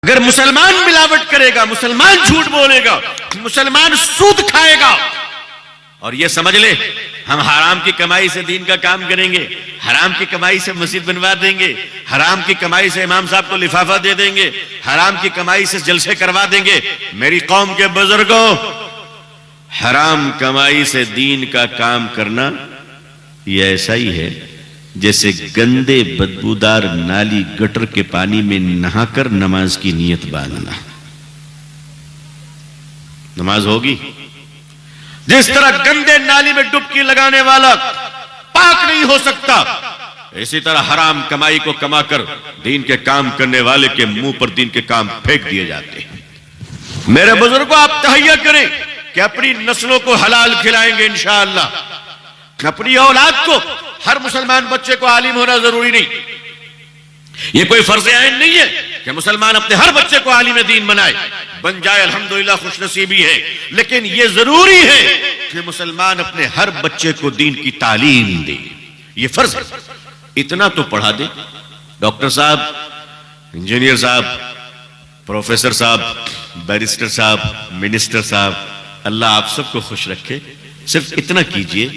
اگر مسلمان ملاوٹ کرے گا، مسلمان جھوٹ بولے گا، مسلمان سود کھائے گا، اور یہ سمجھ لے ہم حرام کی کمائی سے دین کا کام کریں گے، حرام کی کمائی سے مسجد بنوا دیں گے، حرام کی کمائی سے امام صاحب کو لفافہ دے دیں گے، حرام کی کمائی سے جلسے کروا دیں گے، میری قوم کے بزرگوں، حرام کمائی سے دین کا کام کرنا یہ ایسا ہی ہے جیسے گندے بدبودار نالی گٹر کے پانی میں نہا کر نماز کی نیت باندھنا۔ نماز ہوگی؟ جس طرح گندے نالی میں ڈبکی لگانے والا پاک نہیں ہو سکتا، اسی طرح حرام کمائی کو کما کر دین کے کام کرنے والے کے منہ پر دین کے کام پھینک دیے جاتے ہیں۔ میرے بزرگوں، آپ تہیہ کریں کہ اپنی نسلوں کو حلال کھلائیں گے انشاءاللہ۔ اپنی اولاد کو، ہر مسلمان بچے کو عالم ہونا ضروری نہیں، یہ کوئی فرض عین نہیں ہے کہ مسلمان اپنے ہر بچے کو عالم دین بنائے، بن جائے الحمدللہ خوش نصیبی ہے، لیکن یہ ضروری ہے کہ مسلمان اپنے ہر بچے کو دین کی تعلیم دے، یہ فرض ہے۔ اتنا تو پڑھا دے، ڈاکٹر صاحب، انجینئر صاحب، پروفیسر صاحب، بیرسٹر صاحب، منسٹر صاحب، اللہ آپ سب کو خوش رکھے، صرف اتنا کیجئے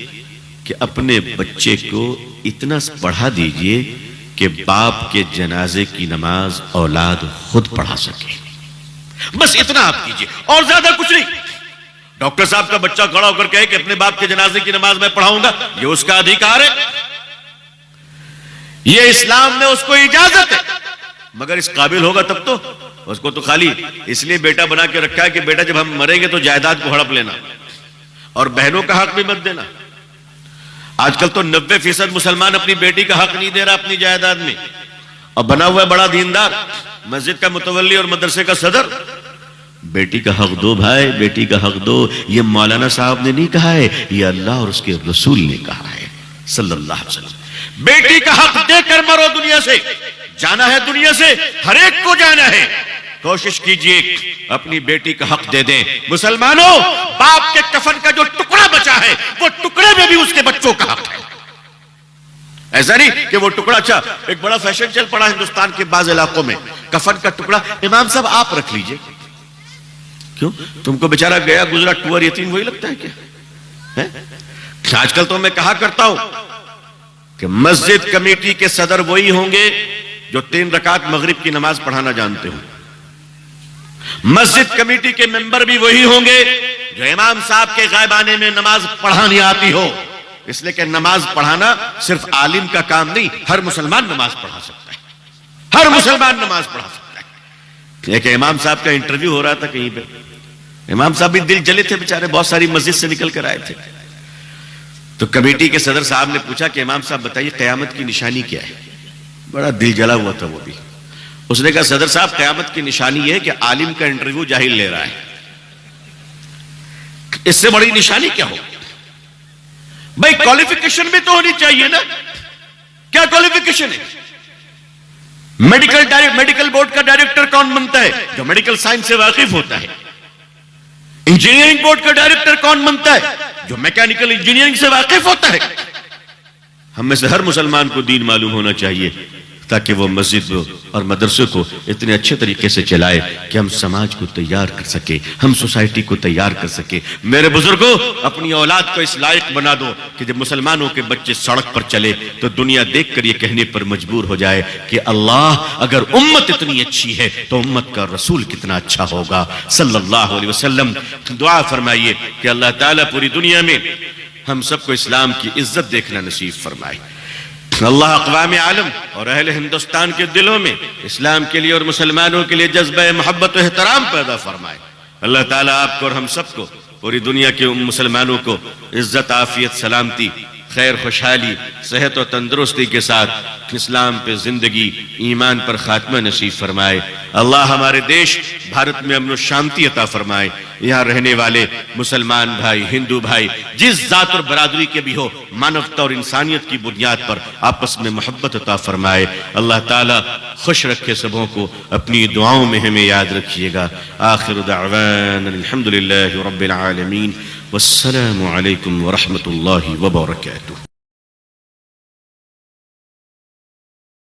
کہ اپنے بچے کو اتنا پڑھا دیجئے کہ باپ کے جنازے کی نماز اولاد خود پڑھا سکے، بس اتنا آپ کیجئے، اور زیادہ کچھ نہیں۔ ڈاکٹر صاحب کا بچہ کھڑا ہو کر کہے کہ اپنے باپ کے جنازے کی نماز میں پڑھاؤں گا، یہ اس کا ادھیکار ہے، یہ اسلام میں اس کو اجازت ہے، مگر اس قابل ہوگا تب تو۔ اس کو تو خالی اس لیے بیٹا بنا کے رکھا ہے کہ بیٹا جب ہم مریں گے تو جائیداد کو ہڑپ لینا اور بہنوں کا حق بھی مت دینا۔ آج کل تو 90% مسلمان اپنی بیٹی کا حق نہیں دے رہا اپنی جائیداد میں، اور بنا ہوا ہے بڑا دیندار، مسجد کا متولی اور مدرسے کا صدر۔ بیٹی کا حق دو بھائی، بیٹی کا حق دو، یہ مولانا صاحب نے نہیں کہا ہے، یہ اللہ اور اس کے رسول نے کہا ہے صلی اللہ علیہ وسلم۔ بیٹی کا حق دے کر مرو، دنیا سے جانا ہے، دنیا سے ہر ایک کو جانا ہے، کوشش کیجئے اپنی بیٹی کا حق دے دیں۔ مسلمانوں، باپ کے کفن کا جو ٹکڑا بچا ہے وہ ٹکڑے میں بھی اس کے بچوں کا حق ہے، ایسا نہیں کہ وہ ٹکڑا، اچھا ایک بڑا فیشن چل پڑا ہندوستان کے بعض علاقوں میں، کفن کا ٹکڑا امام صاحب آپ رکھ لیجئے۔ کیوں؟ تم کو بیچارہ گیا گزرا ٹور یتیم وہی لگتا ہے کیا؟ آج کل تو میں کہا کرتا ہوں کہ مسجد کمیٹی کے صدر وہی ہوں گے جو 3 رکعت مغرب کی نماز پڑھانا جانتے ہوں، مسجد کمیٹی کے ممبر بھی وہی ہوں گے جو امام صاحب کے غائبانے میں نماز پڑھانی آتی ہو، اس لیے کہ نماز پڑھانا صرف عالم کا کام نہیں، ہر مسلمان نماز پڑھا سکتا ہے، ہر مسلمان نماز پڑھا سکتا ہے۔ ایک امام صاحب کا انٹرویو ہو رہا تھا کہیں پہ، امام صاحب بھی دل جلے تھے بیچارے، بہت ساری مسجد سے نکل کر آئے تھے، تو کمیٹی کے صدر صاحب نے پوچھا کہ امام صاحب بتائیے قیامت کی نشانی کیا ہے؟ بڑا دل جلا ہوا تھا وہ بھی، اس نے کہا صدر صاحب قیامت کی نشانی یہ ہے کہ عالم کا انٹرویو جاہل لے رہا ہے، اس سے بڑی نشانی کیا ہو؟ بھائی کوالیفیکیشن بھی تو ہونی چاہیے نا، کیا کوالیفیکیشن ہے؟ میڈیکل بورڈ کا ڈائریکٹر کون بنتا ہے؟ جو میڈیکل سائنس سے واقف ہوتا ہے۔ انجینئرنگ بورڈ کا ڈائریکٹر کون بنتا ہے؟ جو میکینیکل انجینئرنگ سے واقف ہوتا ہے۔ ہم میں سے ہر مسلمان کو دین معلوم ہونا چاہیے تاکہ وہ مسجد اور مدرسے کو اتنے اچھے طریقے سے چلائے کہ ہم سماج کو تیار کر سکے، ہم سوسائٹی کو تیار کر سکے۔ میرے بزرگوں، اپنی اولاد کو اس لائق بنا دو کہ جب مسلمانوں کے بچے سڑک پر چلے تو دنیا دیکھ کر یہ کہنے پر مجبور ہو جائے کہ اللہ، اگر امت اتنی اچھی ہے تو امت کا رسول کتنا اچھا ہوگا صلی اللہ علیہ وسلم۔ دعا فرمائیے کہ اللہ تعالیٰ پوری دنیا میں ہم سب کو اسلام کی عزت دیکھنا نصیب فرمائے۔ اللہ اقوام عالم اور اہل ہندوستان کے دلوں میں اسلام کے لیے اور مسلمانوں کے لیے جذبہ محبت و احترام پیدا فرمائے۔ اللہ تعالیٰ آپ کو اور ہم سب کو، پوری دنیا کے مسلمانوں کو عزت، عافیت، سلامتی، خیر، خوشحالی، صحت و تندرستی کے ساتھ اسلام پہ زندگی، ایمان پر خاتمہ نصیب فرمائے۔ اللہ ہمارے دیش بھارت میں امن و شانتی عطا فرمائے۔ یہاں رہنے والے مسلمان بھائی، ہندو بھائی، جس ذات اور برادری کے بھی ہو، مانوتا اور انسانیت کی بنیاد پر آپس میں محبت عطا فرمائے۔ اللہ تعالیٰ خوش رکھے سبوں کو، اپنی دعاؤں میں ہمیں یاد رکھیے گا۔ آخر دعوانا الحمدللہ رب العالمین، والسلام علیکم ورحمۃ اللہ وبرکاتہ۔